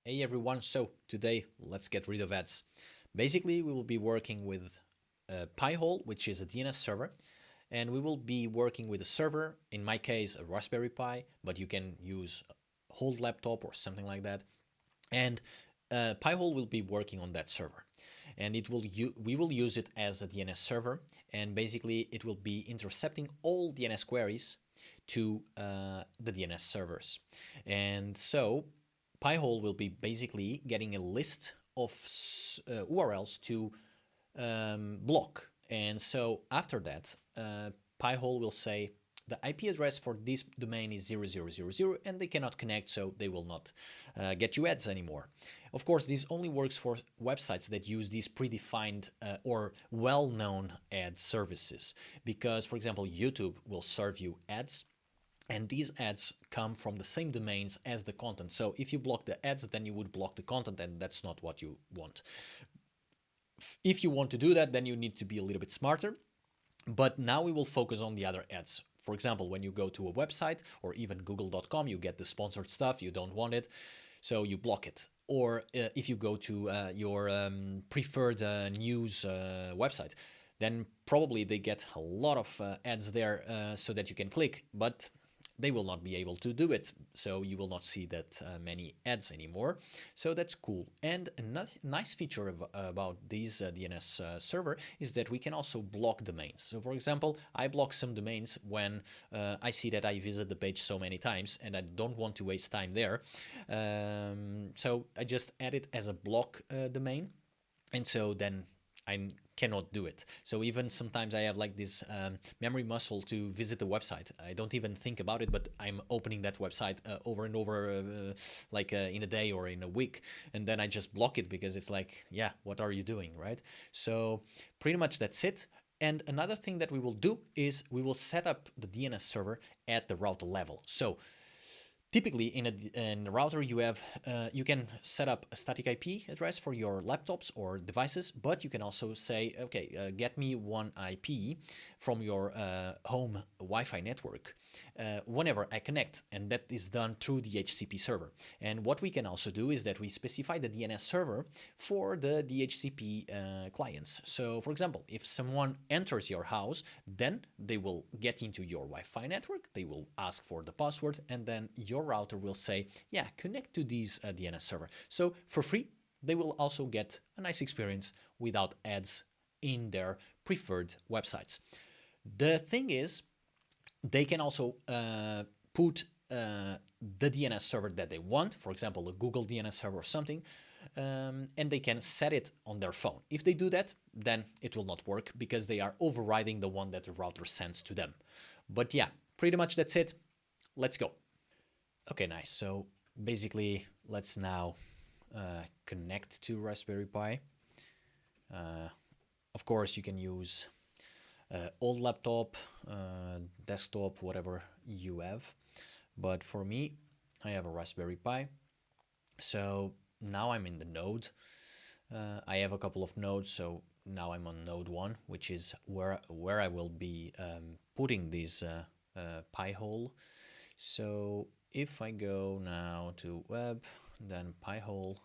Hey everyone, so today let's get rid of ads. Basically, we will be working with Pihole, which is a DNS server, and we will be working with a server, in my case, a Raspberry Pi, but you can use a whole laptop or something like that. And Pihole will be working on that server. And we will use it as a DNS server, and basically it will be intercepting all DNS queries to the DNS servers. And so Pi-hole will be basically getting a list of URLs to block. And so after that, Pi-hole will say the IP address for this domain is 0000 and they cannot connect, so they will not get you ads anymore. Of course, this only works for websites that use these predefined or well-known ad services, because, for example, YouTube will serve you ads, and these ads come from the same domains as the content. So if you block the ads, then you would block the content, and that's not what you want. If you want to do that, then you need to be a little bit smarter. But now we will focus on the other ads. For example, when you go to a website or even google.com, you get the sponsored stuff, you don't want it, so you block it. Or if you go to your preferred news website, then probably they get a lot of ads there so that you can click, but they will not be able to do it, so you will not see that many ads anymore. So that's cool. And a nice feature about this DNS server is that we can also block domains. So for example, I block some domains when I see that I visit the page so many times and I don't want to waste time there. So I just add it as a block domain, and so then I cannot do it. So even sometimes I have like this memory muscle to visit the website. I don't even think about it, but I'm opening that website over and over, like in a day or in a week, and then I just block it because it's like, yeah, what are you doing, right? So pretty much that's it. And another thing that we will do is we will set up the DNS server at the router level. So typically, in a router, you can set up a static IP address for your laptops or devices, but you can also say, okay, get me one IP from your home Wi-Fi network whenever I connect, and that is done through the DHCP server. And what we can also do is that we specify the DNS server for the DHCP clients. So, for example, if someone enters your house, then they will get into your Wi-Fi network, they will ask for the password, and then your router will say, yeah, connect to this DNS server. So for free, they will also get a nice experience without ads in their preferred websites. The thing is, they can also put the DNS server that they want, for example, a Google DNS server or something, and they can set it on their phone. If they do that, then it will not work because they are overriding the one that the router sends to them. But yeah, pretty much that's it. Let's go. Okay, nice. So basically, let's now connect to Raspberry Pi. Of course, you can use old laptop, desktop, whatever you have. But for me, I have a Raspberry Pi. So now I'm in the node. I have a couple of nodes, so now I'm on node 1, which is where I will be putting this Pi-hole. So if I go now to web, then Pi-hole,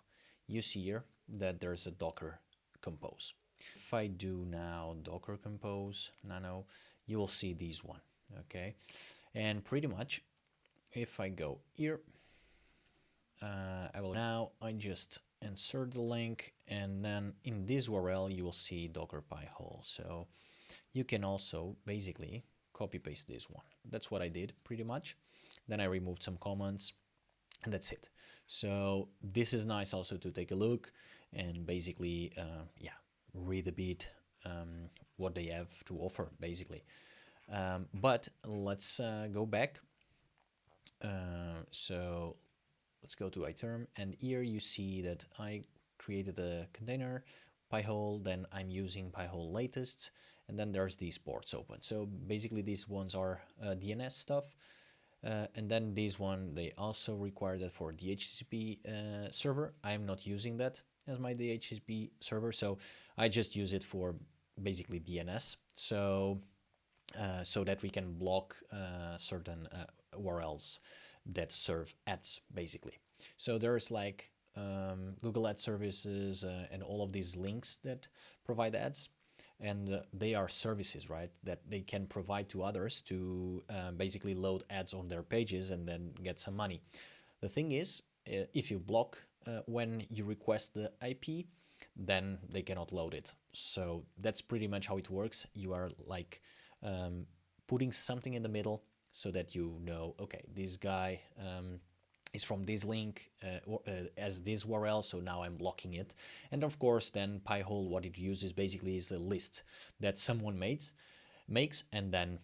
you see here that there's a Docker compose. If I do now Docker compose nano, you will see this one, okay? And pretty much, if I go here, I just insert the link, and then in this URL you will see Docker Pi-hole. So you can also basically copy paste this one. That's what I did pretty much. Then I removed some comments, and that's it. So this is nice also to take a look and basically, yeah, read a bit what they have to offer, basically. But let's go back. So let's go to iTerm, and here you see that I created a container, Pi-hole, then I'm using Pi-hole latest, and then there's these ports open. So basically these ones are DNS stuff. And then this one, they also require that for DHCP server. I'm not using that as my DHCP server, so I just use it for basically DNS. So so that we can block certain URLs that serve ads, basically. So there's like Google Ad Services, and all of these links that provide ads. And they are services, right, that they can provide to others to basically load ads on their pages and then get some money. The thing is, if you block when you request the IP, then they cannot load it. So that's pretty much how it works. You are like putting something in the middle so that you know, okay, this guy is from this link as this URL, so now I'm blocking it. And of course, then Pihole, what it uses basically is a list that someone makes, and then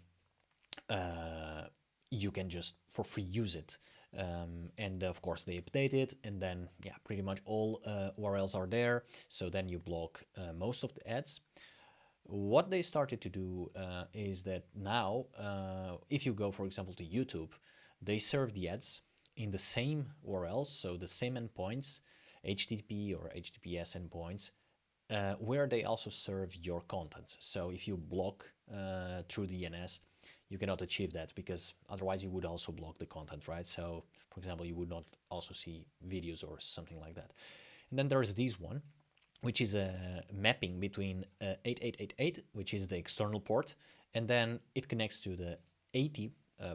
you can just for free use it. And of course they update it, and then yeah, pretty much all URLs are there. So then you block most of the ads. What they started to do is that now, if you go, for example, to YouTube, they serve the ads in the same URLs, so the same endpoints, HTTP or HTTPS endpoints, where they also serve your content. So if you block through DNS, you cannot achieve that, because otherwise you would also block the content, right? So, for example, you would not also see videos or something like that. And then there's this one, which is a mapping between 8888, which is the external port, and then it connects to the 80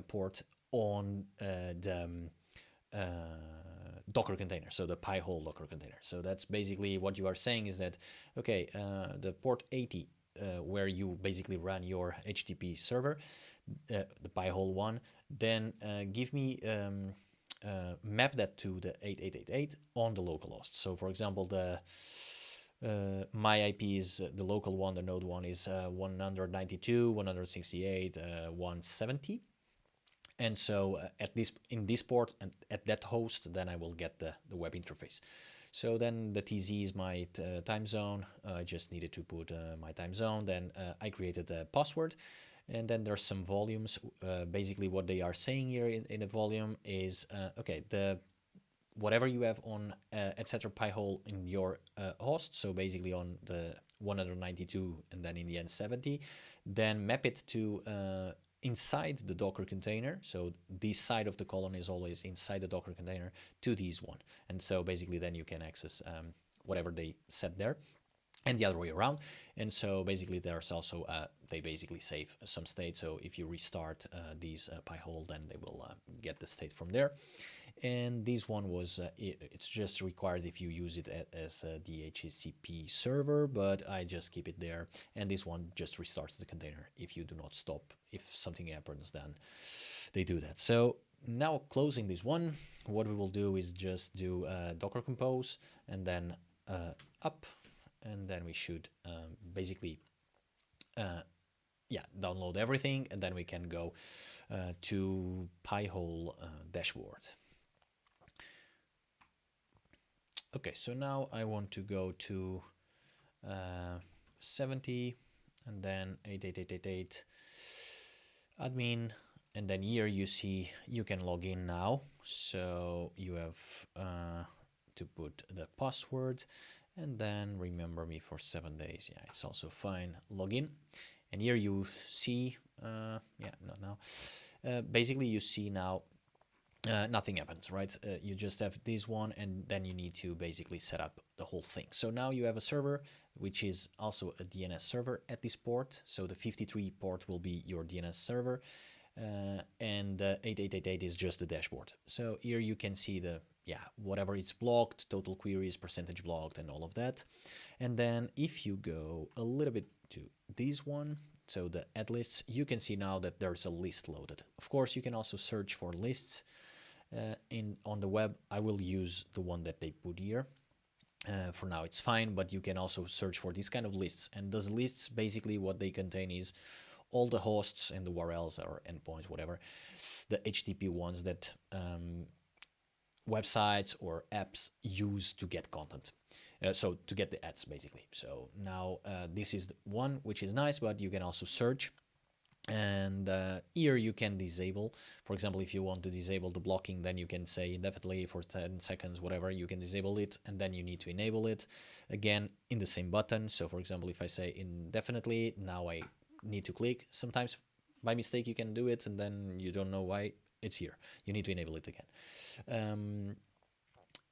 port on the Docker container, so the Pi-hole Docker container. So that's basically what you are saying is that, okay, the port 80, where you basically run your HTTP server, the Pi-hole one, then give me map that to the 8888 on the local host. So for example, the my IP is the local one, the node one is 192, 168, 170. And so at this in this port and at that host, then I will get the web interface. So then the TZ is my time zone. I just needed to put my time zone. Then I created a password. And then there's some volumes. Basically what they are saying here in a volume is, okay, the whatever you have on etc Pi-hole in your host, so basically on the 192 and then in the end 70, then map it to inside the Docker container. So this side of the column is always inside the Docker container to this one. And so basically then you can access whatever they set there, and the other way around. And so basically there's also, they basically save some state. So if you restart these Pi-hole, then they will get the state from there. And this one was, it's just required if you use it as a dhcp server, but I just keep it there. And this one just restarts the container if you do not stop. If something happens, then they do that. So now closing this one, what we will do is just do docker compose and then up, and then we should basically download everything, and then we can go to Pi-hole dashboard. Okay, so now I want to go to 70 and then 88888 admin, and then here you see you can log in now. So you have to put the password and then remember me for 7 days. Yeah, it's also fine. Login, and here you see, not now. Basically, you see now nothing happens, right? You just have this one, and then you need to basically set up the whole thing. So now you have a server, which is also a DNS server at this port. So the 53 port will be your DNS server, and the 8888 is just the dashboard. So here you can see the whatever it's blocked, total queries, percentage blocked, and all of that. And then if you go a little bit to this one, so the add lists, you can see now that there's a list loaded. Of course, you can also search for lists on the web. I will use the one that they put here. For now, it's fine, but you can also search for these kind of lists. And those lists, basically what they contain is all the hosts and the URLs or endpoints, whatever, the HTTP ones that websites or apps use to get content. So to get the ads, basically. So now this is the one which is nice, but you can also search. And here you can disable, for example, if you want to disable the blocking, then you can say indefinitely for 10 seconds, whatever, you can disable it, and then you need to enable it again in the same button. So for example, if I say indefinitely, now I need to click. Sometimes by mistake you can do it and then you don't know why it's here. You need to enable it again.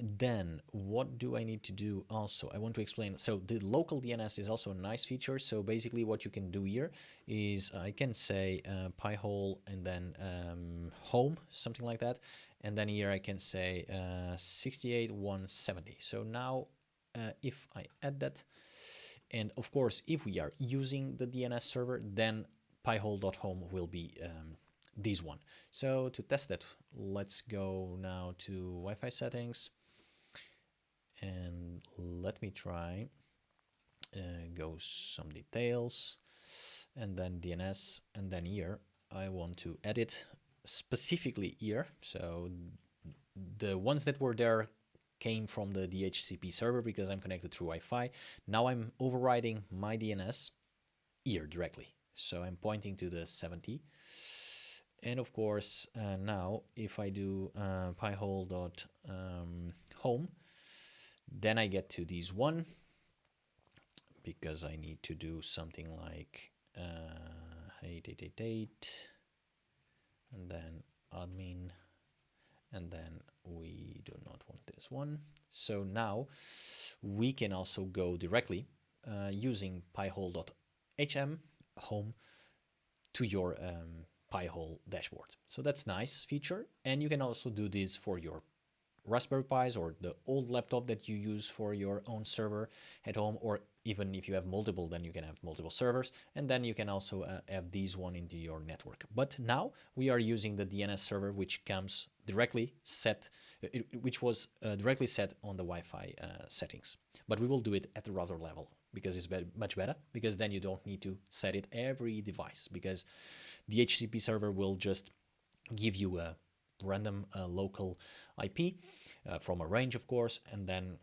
Then what do I need to do also? I want to explain. So the local DNS is also a nice feature. So basically what you can do here is I can say pihole and then home, something like that. And then here I can say 68.170. So now if I add that, and of course, if we are using the DNS server, then pihole.home will be this one. So to test that, let's go now to Wi-Fi settings. And let me try go some details and then DNS, and then here I want to edit specifically here. So the ones that were there came from the dhcp server because I'm connected through Wi-Fi. Now I'm overriding my DNS here directly. So I'm pointing to the 70. And of course, now if I do pihole.home, then I get to this one because I need to do something like 888 and then admin, and then we do not want this one. So now we can also go directly using pihole.hm home to your Pi-hole dashboard. So that's nice feature. And you can also do this for your Raspberry Pis or the old laptop that you use for your own server at home, or even if you have multiple, then you can have multiple servers, and then you can also have these one into your network. But now we are using the DNS server, which comes directly set, which was directly set on the Wi-Fi settings. But we will do it at the router level because it's much better, because then you don't need to set it every device, because the HTTP server will just give you a random local IP from a range, of course, and then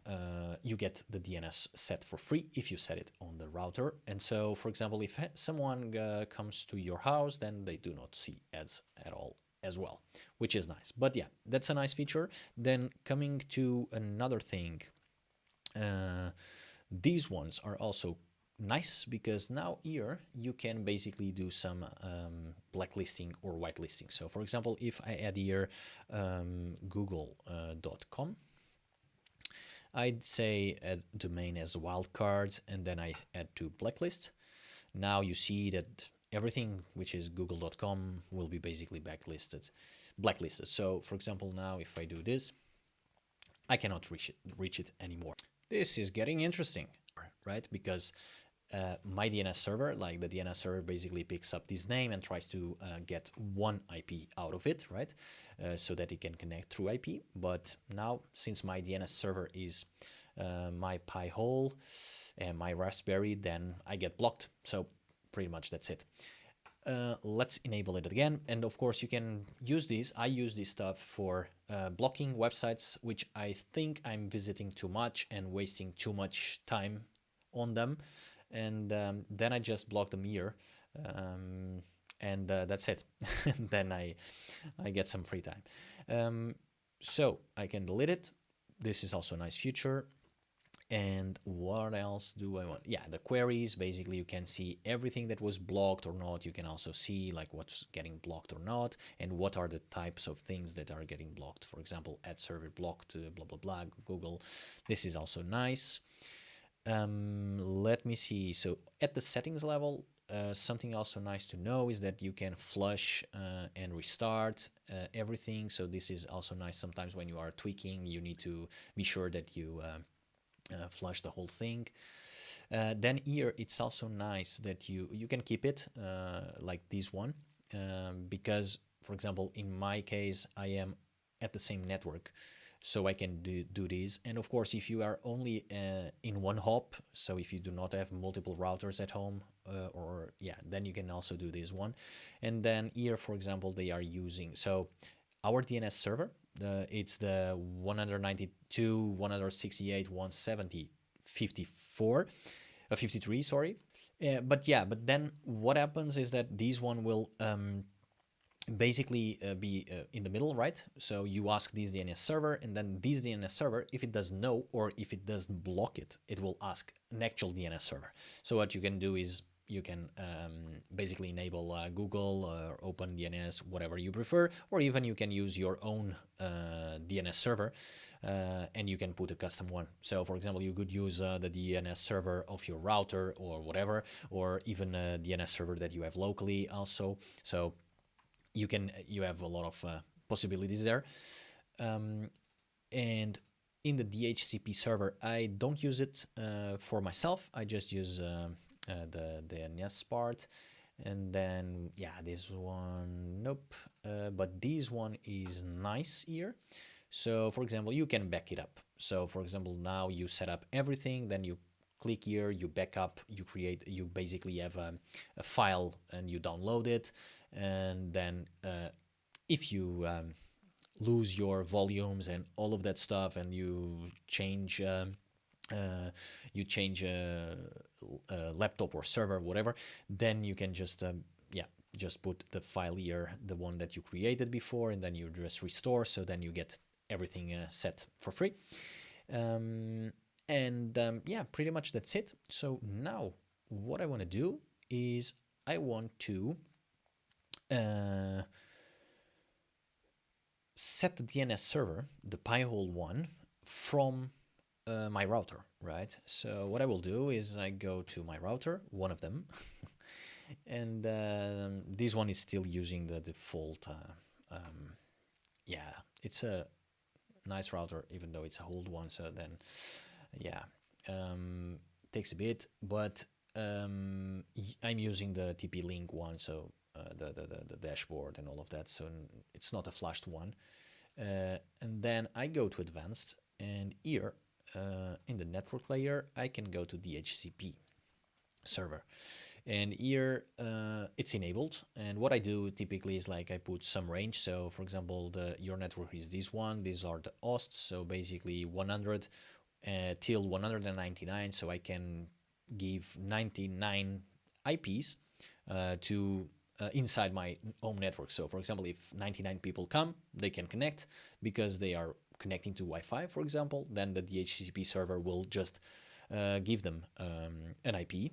you get the DNS set for free if you set it on the router. And so, for example, if someone comes to your house, then they do not see ads at all as well, which is nice. But yeah, that's a nice feature. Then coming to another thing, these ones are also nice because now here you can basically do some blacklisting or whitelisting. So for example, if I add here google.com, I'd say add domain as wildcard, and then I add to blacklist. Now you see that everything which is google.com will be basically blacklisted. So for example, now if I do this, I cannot reach it anymore. This is getting interesting, right? Because my DNS server, like the DNS server basically picks up this name and tries to get one IP out of it, right? So that it can connect through IP. But now, since my DNS server is my Pi-hole and my Raspberry, then I get blocked. So pretty much that's it. Let's enable it again. And of course, you can use this. I use this stuff for blocking websites, which I think I'm visiting too much and wasting too much time on them. And then I just block them here, and that's it. Then I get some free time. So I can delete it. This is also a nice feature. And what else do I want? Yeah, the queries. Basically, you can see everything that was blocked or not. You can also see like what's getting blocked or not, and what are the types of things that are getting blocked. For example, ad server blocked, blah, blah, blah, Google. This is also nice. Let me see. So at the settings level, something also nice to know is that you can flush and restart everything. So this is also nice. Sometimes when you are tweaking, you need to be sure that you flush the whole thing. Then here, it's also nice that you can keep it like this one, because, for example, in my case, I am at the same network. So I can do this. And of course, if you are only in one hop, so if you do not have multiple routers at home, then you can also do this one. And then here, for example, they are using, so our DNS server, it's the 192.168.170.54, 53, sorry. But then what happens is that this one will basically be in the middle, right? So you ask this DNS server, and then this DNS server, if it doesn't know or if it doesn't block it, it will ask an actual DNS server. So what you can do is you can basically enable Google or OpenDNS, whatever you prefer, or even you can use your own DNS server and you can put a custom one. So for example, you could use the DNS server of your router or whatever, or even a DNS server that you have locally also. So you have a lot of possibilities there. And in the DHCP server, I don't use it for myself. I just use the DNS part. And then, yeah, this one, nope. But this one is nice here. So, for example, you can back it up. So, for example, now you set up everything, then you click here, you back up, you basically have a file and you download it. And then if you lose your volumes and all of that stuff, and you change laptop or server, whatever, then you can just just put the file here, the one that you created before, and then you just restore. So then you get everything set for free. Yeah, pretty much that's it. So now what I want to do is I want to set the DNS server, the Pi-hole one, from my router, right? So what I will do is I go to my router, one of them, and this one is still using the default. Yeah, it's a nice router, even though it's a old one. So then, yeah, takes a bit, but I'm using the TP-Link one, so the dashboard and all of that. So it's not a flashed one. And then I go to advanced, and here in the network layer, I can go to DHCP server. And here it's enabled. And what I do typically is like I put some range. So for example, your network is this one. These are the hosts. So basically 100 till 199. So I can give 99 IPs to inside my home network. So for example, if 99 people come, they can connect because they are connecting to Wi-Fi, for example, then the DHCP server will just give them an IP.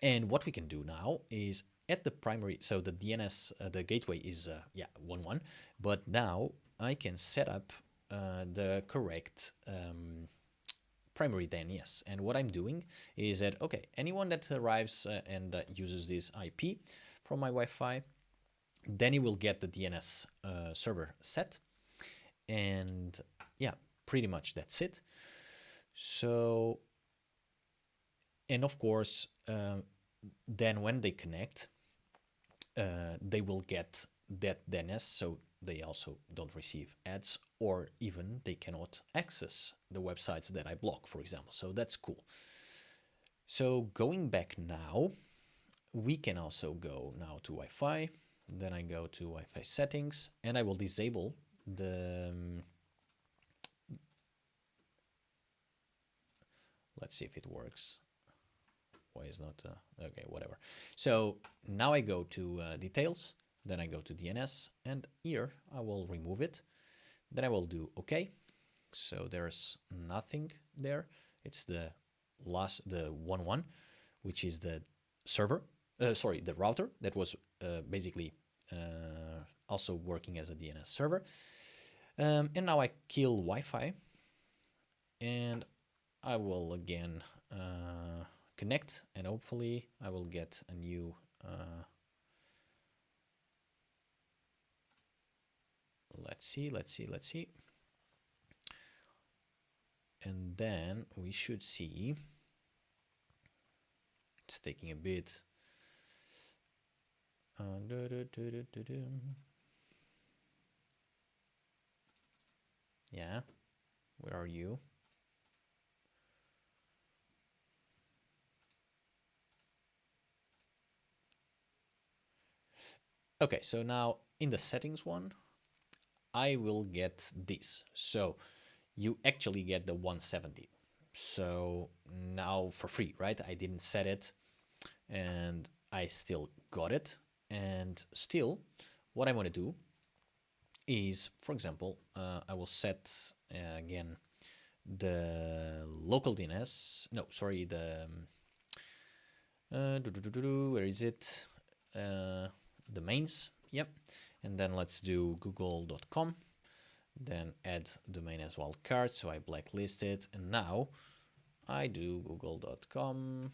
And what we can do now is at the primary, so the DNS, the gateway is 1.1, but now I can set up the correct primary DNS. And what I'm doing is that, okay, anyone that arrives and uses this IP from my Wi-Fi, then he will get the DNS server set. And yeah, pretty much that's it. So, and of course, then when they connect, they will get that DNS, so they also don't receive ads, or even they cannot access the websites that I block, for example. So that's cool. So going back now, we can also go now to Wi-Fi. Then I go to Wi-Fi settings, and I will disable the let's see if it works. Why is not okay, whatever. So now I go to details, then I go to DNS, and here I will remove it. Then I will do OK. So there's nothing there. It's the 1.1, which is the server, the router that was basically also working as a DNS server. And now I kill Wi-Fi, and I will again connect, and hopefully I will get a new let's see, and then we should see. It's taking a bit. Yeah, where are you? Okay, so now in the settings one, I will get this. So you actually get the 170. So now for free, right? I didn't set it, and I still got it. And still, what I want to do is, for example, I will set again the local DNS. No, sorry, the where is it? Domains. Yep. And then let's do google.com. then add domain as wildcard, so I blacklist it, and now I do google.com,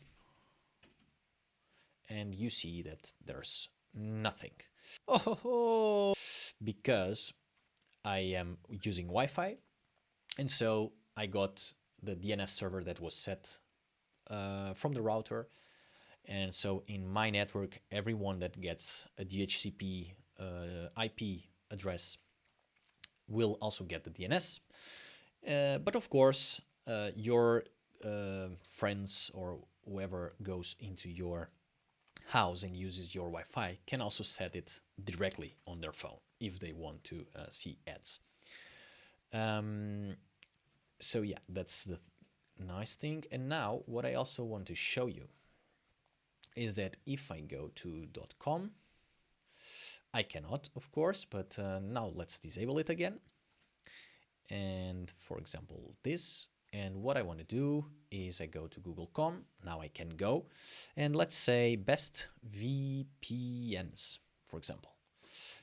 and you see that there's nothing. Oh, because I am using Wi-Fi, and so I got the DNS server that was set from the router. And so in my network, everyone that gets a DHCP IP address will also get the DNS. But of course, your friends or whoever goes into your house and uses your Wi-Fi can also set it directly on their phone if they want to see ads. So yeah, that's the nice thing. And now what I also want to show you is that if I go to .com, I cannot, of course, but now let's disable it again. And for example, this. And what I want to do is I go to google.com. Now I can go. And let's say best VPNs, for example.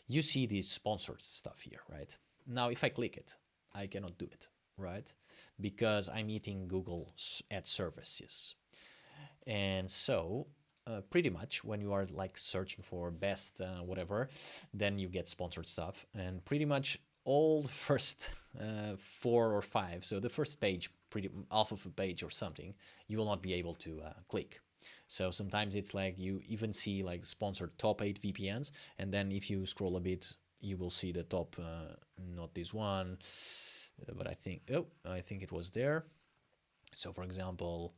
You see this sponsored stuff here, right? Now, if I click it, I cannot do it, right? Because I'm eating Google ad services. And so pretty much when you are like searching for best whatever, then you get sponsored stuff, and pretty much all the first 4 or 5, so the first page, pretty half of a page or something, you will not be able to click. So sometimes it's like you even see like sponsored top 8 VPNs, and then if you scroll a bit, you will see the top, not this one, but I think it was there. So for example,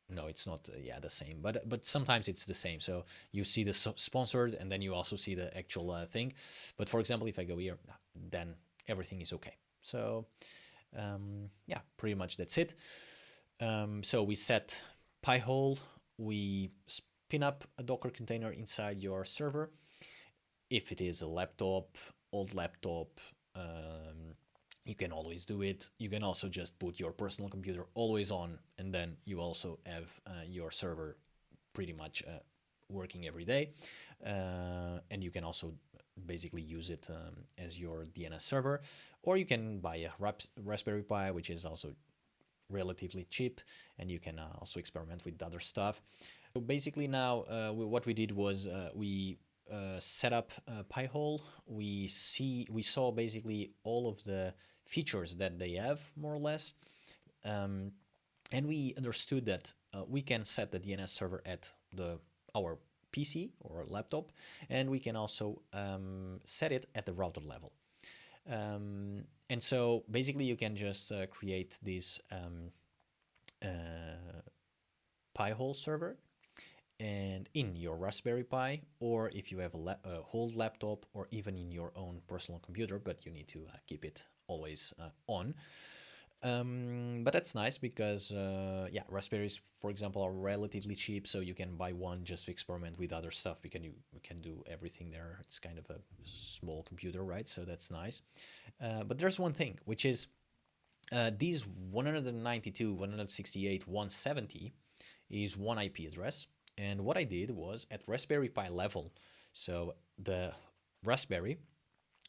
no, it's not the same, but sometimes it's the same. So you see the sponsored, and then you also see the actual thing. But for example, if I go here, then everything is okay. So yeah, pretty much that's it. So we set pihole, we spin up a Docker container inside your server. If it is a laptop, old laptop, you can always do it. You can also just put your personal computer always on, and then you also have your server pretty much working every day. And you can also basically use it as your DNS server, or you can buy a Raspberry Pi, which is also relatively cheap, and you can also experiment with other stuff. So basically now what we did was we set up Pi-hole. We saw basically all of the features that they have, more or less, and we understood that we can set the DNS server at our PC or laptop, and we can also set it at the router level. And so basically you can just create this Pi-hole server, and in your Raspberry Pi, or if you have a whole laptop, or even in your own personal computer, but you need to keep it always on. But that's nice because yeah, Raspberries, for example, are relatively cheap, so you can buy one just to experiment with other stuff. We can do everything there. It's kind of a small computer, right? So that's nice. But there's one thing, which is these 192, 168, 170 is one IP address. And what I did was at Raspberry Pi level, so the Raspberry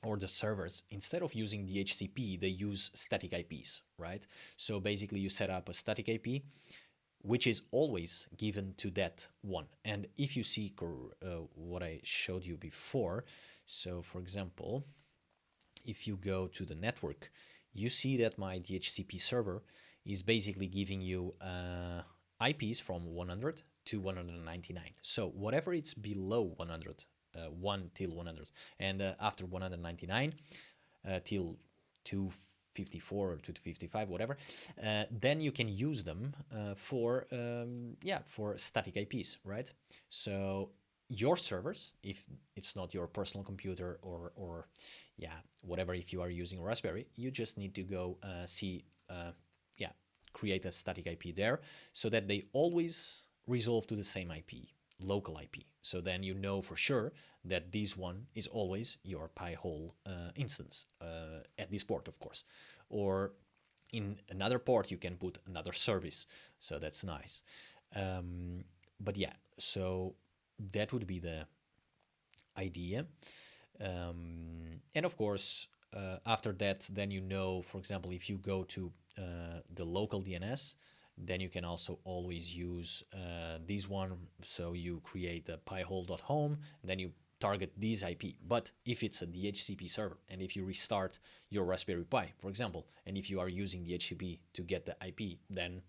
or the servers, instead of using dhcp, they use static IPs, right? So basically you set up a static IP, which is always given to that one. And if you see what I showed you before, so for example, if you go to the network, you see that my DHCP server is basically giving you IPs from 100 to 199. So whatever it's below 100, 1 till 100, and after 199 till 254 or 255, whatever, then you can use them for static IPs, right? So your servers, if it's not your personal computer or whatever, if you are using Raspberry, you just need to go create a static IP there, so that they always resolve to the same IP, local IP. So then you know for sure that this one is always your Pi-hole instance at this port, of course. Or in another port, you can put another service. So that's nice. But yeah, so that would be the idea. And of course, after that, then you know, for example, if you go to the local DNS, then you can also always use this one. So you create a pihole.home, then you target this IP. But if it's a DHCP server, and if you restart your Raspberry Pi, for example, and if you are using DHCP to get the IP, then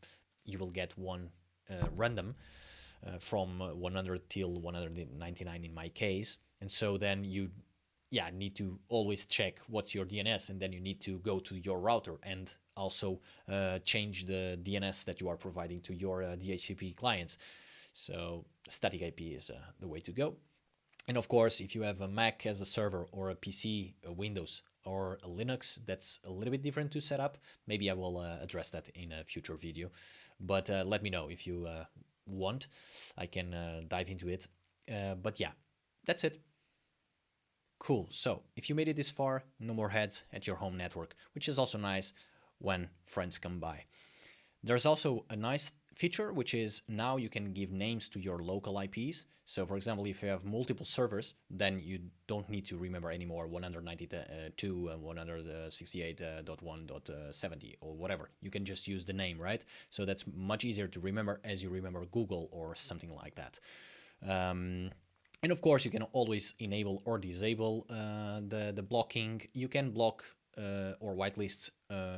you will get one random from 100 till 199 in my case. And so then you need to always check what's your DNS, and then you need to go to your router and also change the DNS that you are providing to your DHCP clients. So static IP is the way to go. And of course, if you have a Mac as a server or a PC, a Windows, or a Linux, that's a little bit different to set up. Maybe I will address that in a future video. But let me know if you want. I can dive into it. But yeah, that's it. Cool. So if you made it this far, no more heads at your home network, which is also nice when friends come by. There's also a nice feature, which is now you can give names to your local IPs. So for example, if you have multiple servers, then you don't need to remember anymore 192 and 168.1.70 or whatever. You can just use the name, right? So that's much easier to remember as you remember Google or something like that. And of course, you can always enable or disable the blocking. You can block or whitelist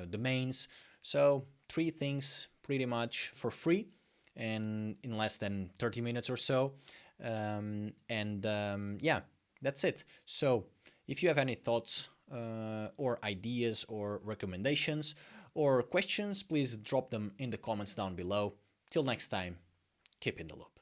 domains. So 3 things pretty much for free and in less than 30 minutes or so. Yeah, that's it. So if you have any thoughts or ideas or recommendations or questions, please drop them in the comments down below. Till next time, keep in the loop.